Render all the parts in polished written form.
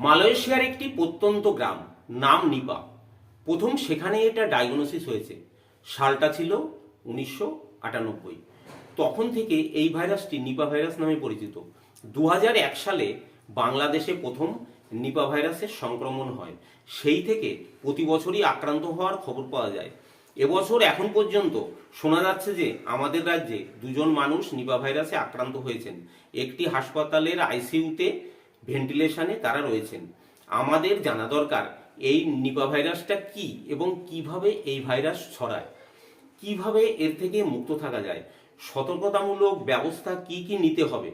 মালয়েশিয়ার একটি প্রত্যন্ত গ্রাম, নাম নিপা। প্রথম সেখানে এটা ডায়াগনোসিস হয়েছে। সালটা ছিল 1998। তখন থেকে এই ভাইরাসটি নিপা ভাইরাস নামে পরিচিত। 2001 সালে বাংলাদেশে প্রথম নিপা ভাইরাসের সংক্রমণ হয়। সেই থেকে প্রতি বছরই আক্রান্ত হওয়ার খবর পাওয়া যায়। এবছর এখন পর্যন্ত শোনা যাচ্ছে যে আমাদের রাজ্যে 2জন মানুষ নিপা ভাইরাসে আক্রান্ত হয়েছেন। একটি হাসপাতালের আইসিইউতে ভেন্টিলেশনে তারা রয়েছেন। আমাদের জানা দরকার এই নিপা ভাইরাসটা কি এবং কিভাবে এই ভাইরাস ছড়ায়, কিভাবে এর থেকে মুক্ত থাকা যায়, সতর্কতামূলক ব্যবস্থা কি কি নিতে হবে।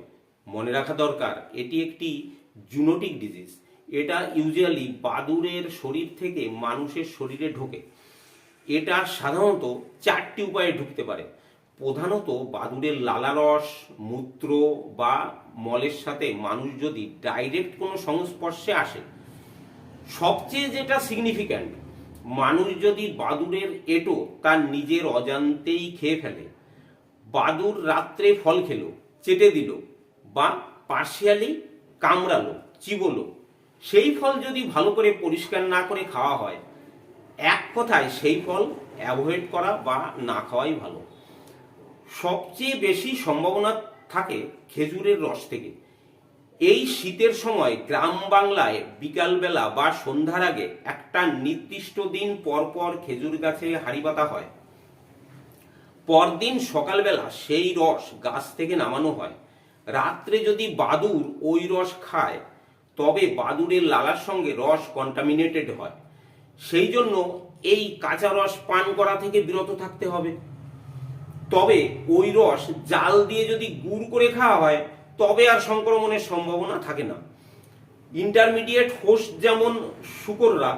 মনে রাখা দরকার এটি একটি জুনোটিক ডিজিজ। এটা ইউজুয়ালি বাদুড়ের শরীর থেকে মানুষের শরীরে ঢোকে। এটা সাধারণত 4টি উপায়ে ঢুকতে পারে। প্রধানত বাদুড়ের লালারস, মূত্র বা মলের সাথে মানুষ যদি ডাইরেক্ট কোনো সংস্পর্শে আসে। সবচেয়ে যেটা সিগনিফিক্যান্ট, মানুষ যদি বাদুড়ের এঁটো তার নিজের অজান্তেই খেয়ে ফেলে, বাদুড় রাত্রে ফল খেলো, চেটে দিল বা পার্শিয়ালি কামড়ালো, চিবোলো, সেই ফল যদি ভালো করে পরিষ্কার না করে খাওয়া হয়, এক কথায় সেই ফল অ্যাভয়েড করা বা না খাওয়াই ভালো। সবচেয়ে বেশি সম্ভাবনা থাকে খেজুরের রস থেকে। এই শীতের সময় গ্রাম বাংলায় বিকালবেলা বা সন্ধ্যার আগে একটা নির্দিষ্ট দিন পর পর খেজুর গাছে হাঁড়ি পাতা হয়। পরদিন সকালবেলা সেই রস গাছ থেকে নামানো হয়। রাত্রে যদি বাদুড় ওই রস খায় তবে বাদুড়ের লালার সঙ্গে রস কন্টামিনেটেড হয়। সেই জন্য এই কাঁচা রস পান করা থেকে বিরত থাকতে হবে। তবে ওই রস জাল দিয়ে যদি গুড় করে খাওয়া হয় তবে আর সংক্রমণের সম্ভাবনা থাকে না। ইন্টারমিডিয়েট হোস্ট যেমন শূকররা,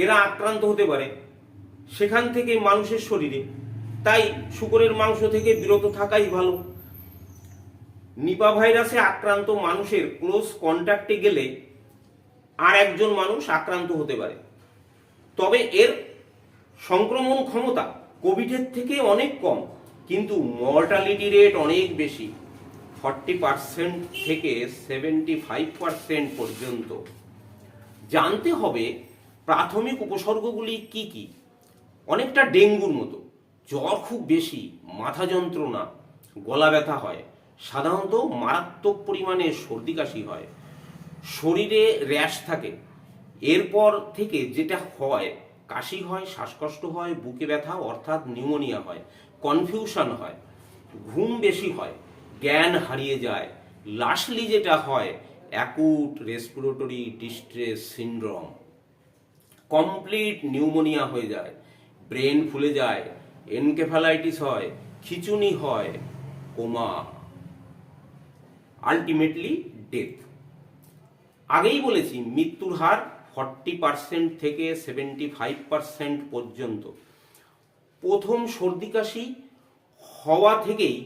এরা আক্রান্ত হতে পারে সেখান থেকে মানুষের শরীরে। তাই শূকরের মাংস থেকে বিরত থাকাই ভালো। নিপা ভাইরাসে আক্রান্ত মানুষের ক্লোজ কন্ট্যাক্টে গেলে আর একজন মানুষ আক্রান্ত হতে পারে। তবে এর সংক্রমণ ক্ষমতা কোভিডের থেকে অনেক কম, কিন্তু মর্টালিটি রেট অনেক বেশি, 40% থেকে 75% পর্যন্ত। জানতে হবে প্রাথমিক উপসর্গগুলি কি কি। অনেকটা ডেঙ্গুর মতো, জ্বর খুব বেশি, মাথা যন্ত্রণা, গলা ব্যথা হয়, সাধারণত মারাত্মক পরিমাণে সর্দি কাশি হয়, শরীরে র্যাশ থাকে। এরপর থেকে যেটা হয়, কাশি হয়, শ্বাসকষ্ট হয়, বুকে ব্যথা অর্থাৎ নিউমোনিয়া হয়, কনফিউশন হয়, ঘুম বেশি হয়, জ্ঞান হারিয়ে যায়। লাস্টলি যেটা হয়, acute respiratory distress syndrome, complete pneumonia হয়ে যায়, ব্রেন ফুলে যায়, এনকেফালাইটিস হয়, খিঁচুনি হয়, কোমা, আলটিমেটলি ডেথ। আগেই বলেছি মৃত্যুর হার 40% থেকে 75% পর্যন্ত। প্রথম সর্দি কাশি হওয়া থেকেই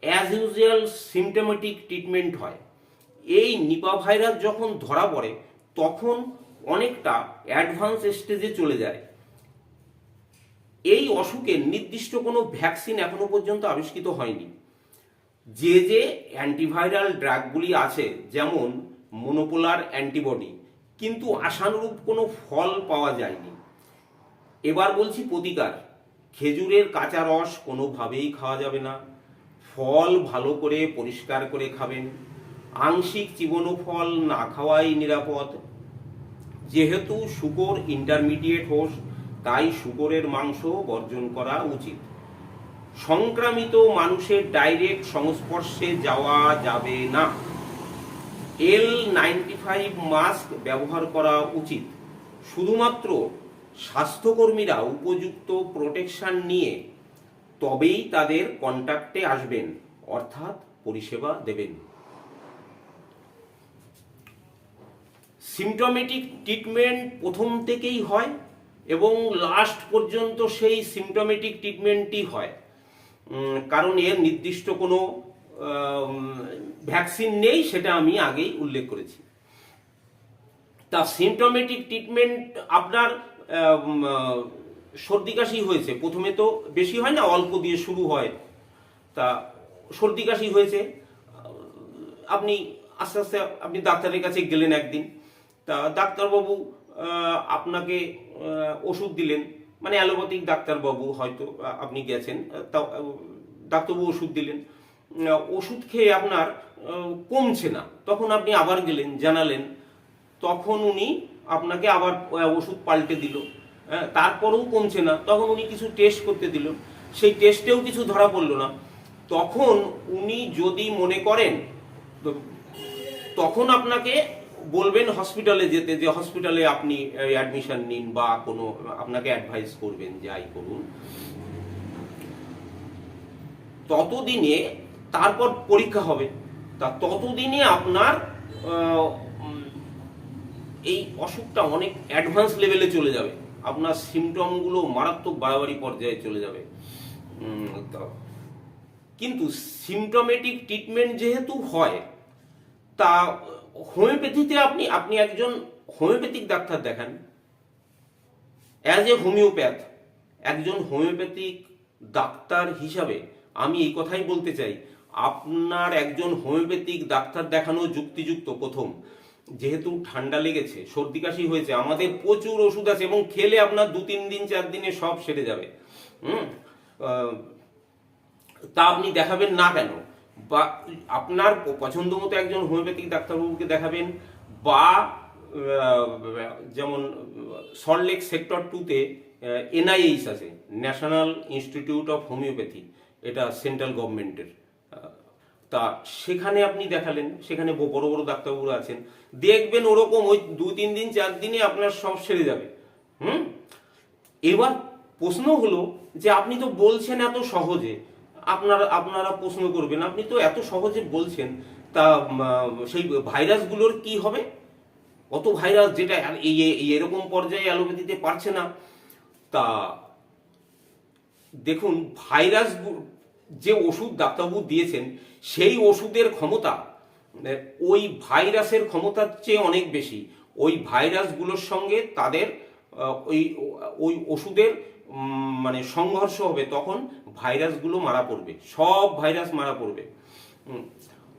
অ্যাজ ইউজুয়াল সিমটোমেটিক ট্রিটমেন্ট হয়। এই নিপা ভাইরাস যখন ধরা পড়ে তখন অনেকটা অ্যাডভান্স স্টেজে চলে যায়। এই অসুখের নির্দিষ্ট কোনো ভ্যাকসিন এখনো পর্যন্ত আবিষ্কৃত হয়নি। যে যে অ্যান্টিভাইরাল ড্রাগগুলি আছে, যেমন মনোপোলার অ্যান্টিবডি, কিন্তু আশানুরূপ কোনো ফল পাওয়া যায়নি। এবার বলছি প্রতিকার। খেজুরের কাঁচা রস কোনোভাবেই খাওয়া যাবে না। ফল ভালো করে পরিষ্কার করে খাবেন। আংশিক চিবানো ফল না খাওয়াই নিরাপদ। যেহেতু শূকর ইন্টারমিডিয়েট হোস্ট, তাই শূকরের মাংস বর্জন করা উচিত। সংক্রামিত মানুষের ডাইরেক্ট সংস্পর্শে যাওয়া যাবে না। N95 মাস্ক ব্যবহার করা উচিত। শুধুমাত্র স্বাস্থ্যকর্মীরা উপযুক্ত প্রোটেকশন নিয়ে তবেই তাদের কন্ট্যাক্টে আসবেন, অর্থাৎ পরিষেবা দেবেন। সিমটোমেটিক ট্রিটমেন্ট প্রথম থেকেই হয় এবং লাস্ট পর্যন্ত সেই সিমটোমেটিক ট্রিটমেন্টই হয়, কারণ এর নির্দিষ্ট কোনো ভ্যাকসিন নেই, সেটা আমি আগেই উল্লেখ করেছি। তা সিমটোমেটিক ট্রিটমেন্ট আপনার সর্দি কাশি হয়েছে, প্রথমে তো বেশি হয় না, অল্প দিয়ে শুরু হয়। তা সর্দি কাশি হয়েছে, আপনি আস্তে আস্তে আপনি ডাক্তারের কাছে গেলেন একদিন, তা ডাক্তারবাবু আপনাকে ওষুধ দিলেন, মানে অ্যালোপ্যাথিক ডাক্তারবাবু হয়তো আপনি গেছেন, তা ডাক্তারবাবু ওষুধ দিলেন, ওষুধ খেয়ে আপনার কমছে না, তখন আপনি আবার গেলেন, জানালেন, তখন উনি আপনাকে আবার ওষুধ পাল্টে দিল, তারপরেও কমছে না, তখন উনি কিছু টেস্ট করতে দিল, সেই টেস্টেও কিছু ধরা পড়লো না, তখন উনি যদি মনে করেন তখন আপনাকে বলবেন হসপিটালে যেতে, যে হসপিটালে আপনি অ্যাডমিশন নিন বা কোনো আপনাকে অ্যাডভাইস করবেন, যাই করুন। ততদিনে তারপর পরীক্ষা হবে, তা ততদিনে আপনার এই অসুখটা অনেক অ্যাডভান্স লেভেলে চলে যাবে, আপনার সিমটমগুলো মারাত্মক বাড়াবাড়ি পর্যায়ে চলে যাবে। কিন্তু সিমটমেটিক ট্রিটমেন্ট যেহেতু হয়, তা হোমিওপ্যাথিতে আপনি একজন হোমিওপ্যাথিক ডাক্তার দেখান, অ্যাজ এ হোমিওপ্যাথ, একজন হোমিওপ্যাথিক ডাক্তার হিসাবে আমি এই কথাই বলতে চাই, আপনার একজন হোমিওপ্যাথিক ডাক্তার দেখানো যুক্তিযুক্ত। প্রথম, যেহেতু ঠান্ডা লেগেছে, সর্দি কাশি হয়েছে, আমাদের প্রচুর ওষুধ আছে এবং খেলে আপনার 2-3 দিন 4 দিনে সব সেরে যাবে। তা আপনি দেখাবেন না কেন? বা আপনার পছন্দ মতো একজন হোমিওপ্যাথিক ডাক্তারবাবুকে দেখাবেন, বা যেমন সল্টলেক সেক্টর 2-তে NIH আছে, ন্যাশনাল ইনস্টিটিউট অফ হোমিওপ্যাথি, এটা সেন্ট্রাল গভর্নমেন্টের। তা সেখানে আপনি দেখালেন, সেখানে বড় বড় ডাক্তারবাবু আছেন, দেখবেন ওরকম ওই 2-3 দিন 4 দিনে আপনার সব সেরে যাবে। এবার প্রশ্ন হলো যে আপনি তো বলছেন এত সহজে, আপনারা প্রশ্ন করবেন, আপনি তো এত সহজে বলছেন, তা সেই ভাইরাসগুলোর কি হবে? অত ভাইরাস যেটা এরকম পর্যায়ে অ্যালোপ্যাথিতে পারছে না। তা দেখুন, ভাইরাস যে ওষুধ ডাক্তারবাবু দিয়েছেন, সেই ওষুধের ক্ষমতা ওই ভাইরাসের ক্ষমতার চেয়ে অনেক বেশি। ওই ভাইরাসগুলোর সঙ্গে তাদের ওই ওই ওষুধের মানে সংঘর্ষ হবে, তখন ভাইরাসগুলো মারা পড়বে, সব ভাইরাস মারা পড়বে।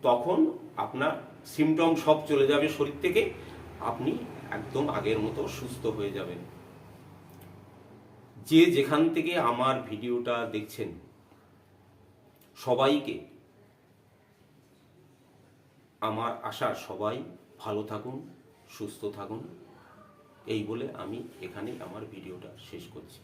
তখন আপনার সিমটম সব চলে যাবে শরীর থেকে, আপনি একদম আগের মতো সুস্থ হয়ে যাবেন। যে যেখান থেকে আমার ভিডিওটা দেখছেন, সবাইকে আমার আশা সবাই ভালো থাকুন, সুস্থ থাকুন, এই বলে আমি এখানে আমার ভিডিওটা শেষ করছি।